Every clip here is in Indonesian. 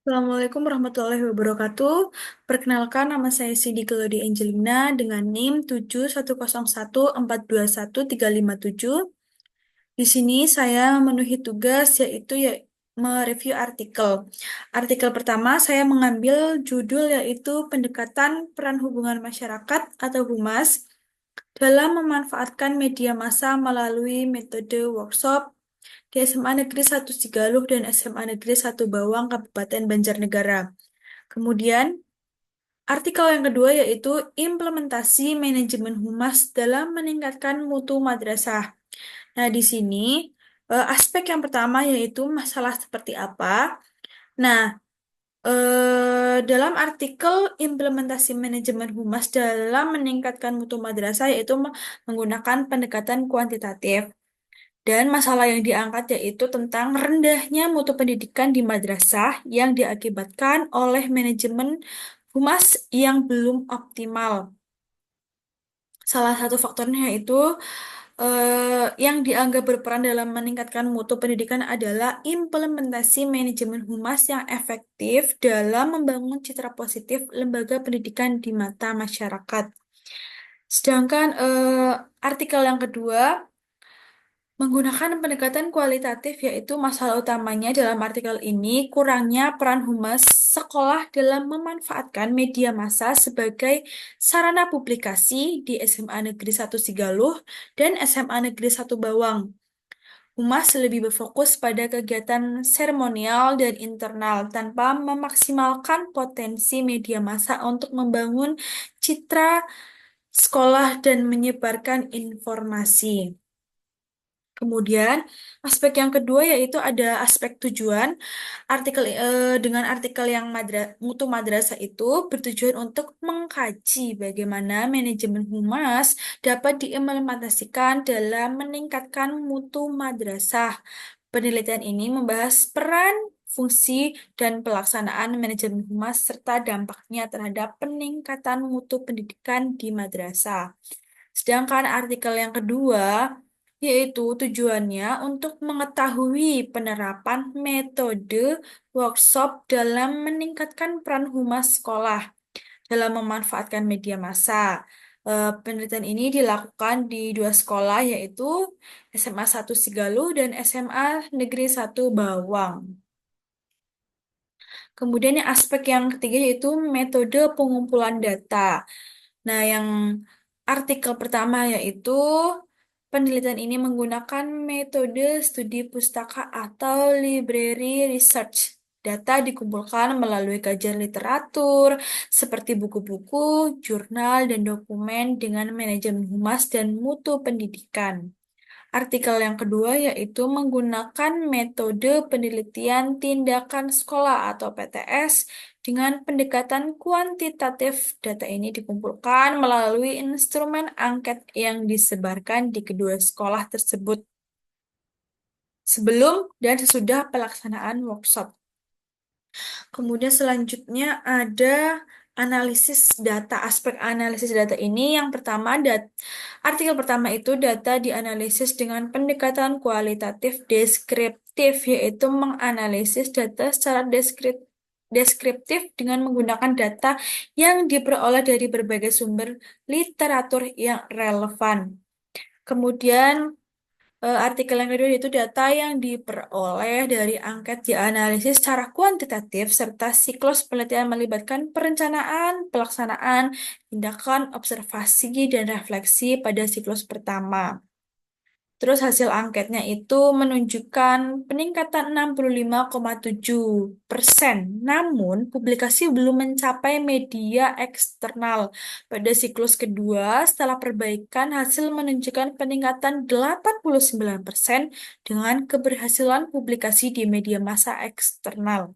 Assalamualaikum warahmatullahi wabarakatuh. Perkenalkan, nama saya Sidi Kelodi Angelina dengan NIM 71014213577. Di sini saya memenuhi tugas yaitu mereview artikel. Artikel pertama saya mengambil judul yaitu Pendekatan Peran Hubungan Masyarakat atau Humas dalam memanfaatkan media massa melalui metode workshop di SMA Negeri 1 Sigaluh dan SMA Negeri 1 Bawang, Kabupaten Banjarnegara. Kemudian, artikel yang kedua yaitu implementasi manajemen humas dalam meningkatkan mutu madrasah. Nah, di sini aspek yang pertama yaitu masalah seperti apa. Nah, dalam artikel implementasi manajemen humas dalam meningkatkan mutu madrasah yaitu menggunakan pendekatan kuantitatif. Dan masalah yang diangkat yaitu tentang rendahnya mutu pendidikan di madrasah yang diakibatkan oleh manajemen humas yang belum optimal. Salah satu faktornya yaitu yang dianggap berperan dalam meningkatkan mutu pendidikan adalah implementasi manajemen humas yang efektif dalam membangun citra positif lembaga pendidikan di mata masyarakat. Sedangkan artikel yang kedua menggunakan pendekatan kualitatif, yaitu masalah utamanya dalam artikel ini kurangnya peran humas sekolah dalam memanfaatkan media massa sebagai sarana publikasi di SMA Negeri 1 Sigaluh dan SMA Negeri 1 Bawang. Humas lebih berfokus pada kegiatan seremonial dan internal tanpa memaksimalkan potensi media massa untuk membangun citra sekolah dan menyebarkan informasi. Kemudian, aspek yang kedua yaitu ada aspek tujuan. Dengan artikel yang mutu madrasah itu bertujuan untuk mengkaji bagaimana manajemen humas dapat diimplementasikan dalam meningkatkan mutu madrasah. Penelitian ini membahas peran, fungsi, dan pelaksanaan manajemen humas serta dampaknya terhadap peningkatan mutu pendidikan di madrasah. Sedangkan artikel yang kedua yaitu tujuannya untuk mengetahui penerapan metode workshop dalam meningkatkan peran humas sekolah dalam memanfaatkan media massa. Penelitian ini dilakukan di dua sekolah yaitu SMA 1 Sigaluh dan SMA Negeri 1 Bawang. Kemudian yang aspek yang ketiga yaitu metode pengumpulan data. Nah, yang artikel pertama yaitu penelitian ini menggunakan metode studi pustaka atau library research. Data dikumpulkan melalui kajian literatur seperti buku-buku, jurnal, dan dokumen dengan manajemen humas dan mutu pendidikan. Artikel yang kedua yaitu menggunakan metode penelitian tindakan sekolah atau PTS dengan pendekatan kuantitatif. Data ini dikumpulkan melalui instrumen angket yang disebarkan di kedua sekolah tersebut sebelum dan sesudah pelaksanaan workshop. Kemudian selanjutnya ada analisis data. Aspek analisis data ini yang pertama, artikel pertama itu data dianalisis dengan pendekatan kualitatif deskriptif, yaitu menganalisis data secara deskriptif dengan menggunakan data yang diperoleh dari berbagai sumber literatur yang relevan. Kemudian artikel yang kedua yaitu data yang diperoleh dari angket dianalisis secara kuantitatif serta siklus penelitian melibatkan perencanaan, pelaksanaan, tindakan, observasi, dan refleksi pada siklus pertama. Terus hasil angketnya itu menunjukkan peningkatan 65,7%. Namun, publikasi belum mencapai media eksternal. Pada siklus kedua, setelah perbaikan, hasil menunjukkan peningkatan 89% dengan keberhasilan publikasi di media massa eksternal.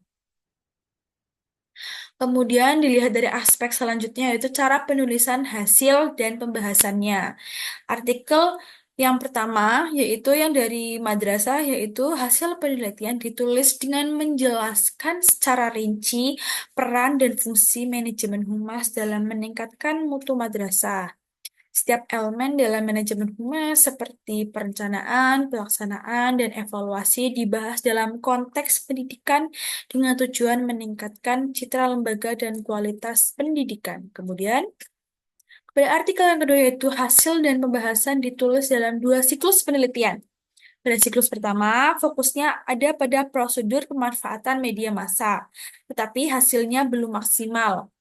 Kemudian dilihat dari aspek selanjutnya yaitu cara penulisan hasil dan pembahasannya. Artikel yang pertama yaitu yang dari madrasah yaitu hasil penelitian ditulis dengan menjelaskan secara rinci peran dan fungsi manajemen humas dalam meningkatkan mutu madrasah. Setiap elemen dalam manajemen humas seperti perencanaan, pelaksanaan, dan evaluasi dibahas dalam konteks pendidikan dengan tujuan meningkatkan citra lembaga dan kualitas pendidikan. Kemudian, pada artikel yang kedua yaitu hasil dan pembahasan ditulis dalam dua siklus penelitian. Pada siklus pertama, fokusnya ada pada prosedur pemanfaatan media massa, tetapi hasilnya belum maksimal.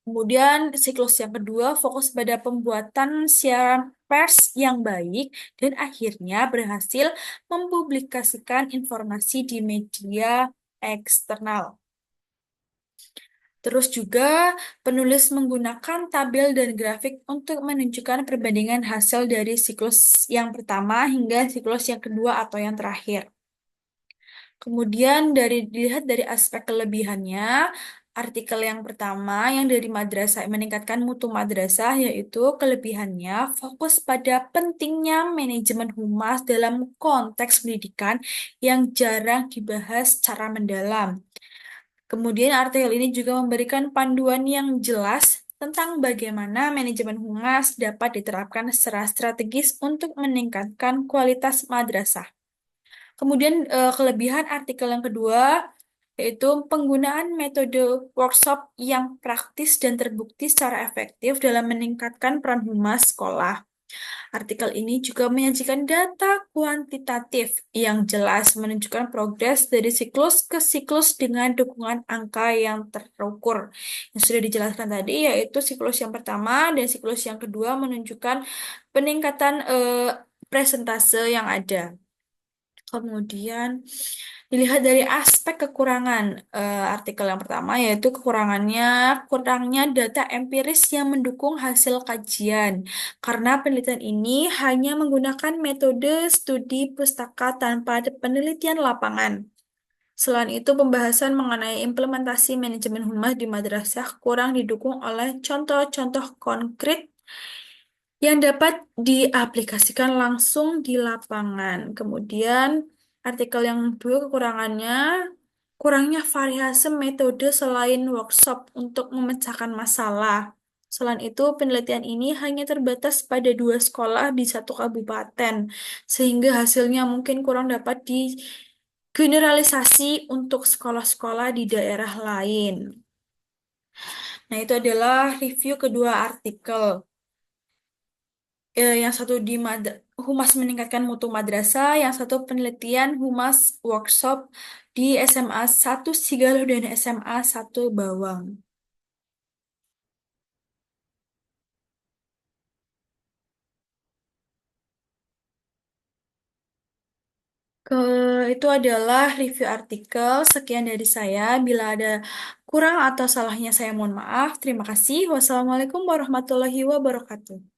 Kemudian siklus yang kedua fokus pada pembuatan siaran pers yang baik dan akhirnya berhasil mempublikasikan informasi di media eksternal. Terus juga penulis menggunakan tabel dan grafik untuk menunjukkan perbandingan hasil dari siklus yang pertama hingga siklus yang kedua atau yang terakhir. Kemudian dilihat dari aspek kelebihannya, artikel yang pertama yang dari madrasah meningkatkan mutu madrasah yaitu kelebihannya fokus pada pentingnya manajemen humas dalam konteks pendidikan yang jarang dibahas secara mendalam. Kemudian artikel ini juga memberikan panduan yang jelas tentang bagaimana manajemen humas dapat diterapkan secara strategis untuk meningkatkan kualitas madrasah. Kemudian kelebihan artikel yang kedua yaitu penggunaan metode workshop yang praktis dan terbukti secara efektif dalam meningkatkan peran humas sekolah. Artikel ini juga menyajikan data kuantitatif yang jelas menunjukkan progres dari siklus ke siklus dengan dukungan angka yang terukur. Yang sudah dijelaskan tadi yaitu siklus yang pertama dan siklus yang kedua menunjukkan peningkatan presentase yang ada. Kemudian dilihat dari aspek kekurangan artikel yang pertama yaitu kurangnya data empiris yang mendukung hasil kajian karena penelitian ini hanya menggunakan metode studi pustaka tanpa ada penelitian lapangan. Selain itu, pembahasan mengenai implementasi manajemen humas di madrasah kurang didukung oleh contoh-contoh konkret yang dapat diaplikasikan langsung di lapangan. Kemudian, artikel yang kedua kekurangannya, kurangnya variasi metode selain workshop untuk memecahkan masalah. Selain itu, penelitian ini hanya terbatas pada dua sekolah di satu kabupaten, sehingga hasilnya mungkin kurang dapat digeneralisasi untuk sekolah-sekolah di daerah lain. Nah, itu adalah review kedua artikel. Yang satu di Humas meningkatkan mutu madrasah, yang satu penelitian Humas workshop di SMA 1 Sigaluh dan SMA 1 Bawang. Ke itu adalah review artikel. Sekian dari saya. Bila ada kurang atau salahnya saya mohon maaf. Terima kasih. Wassalamualaikum warahmatullahi wabarakatuh.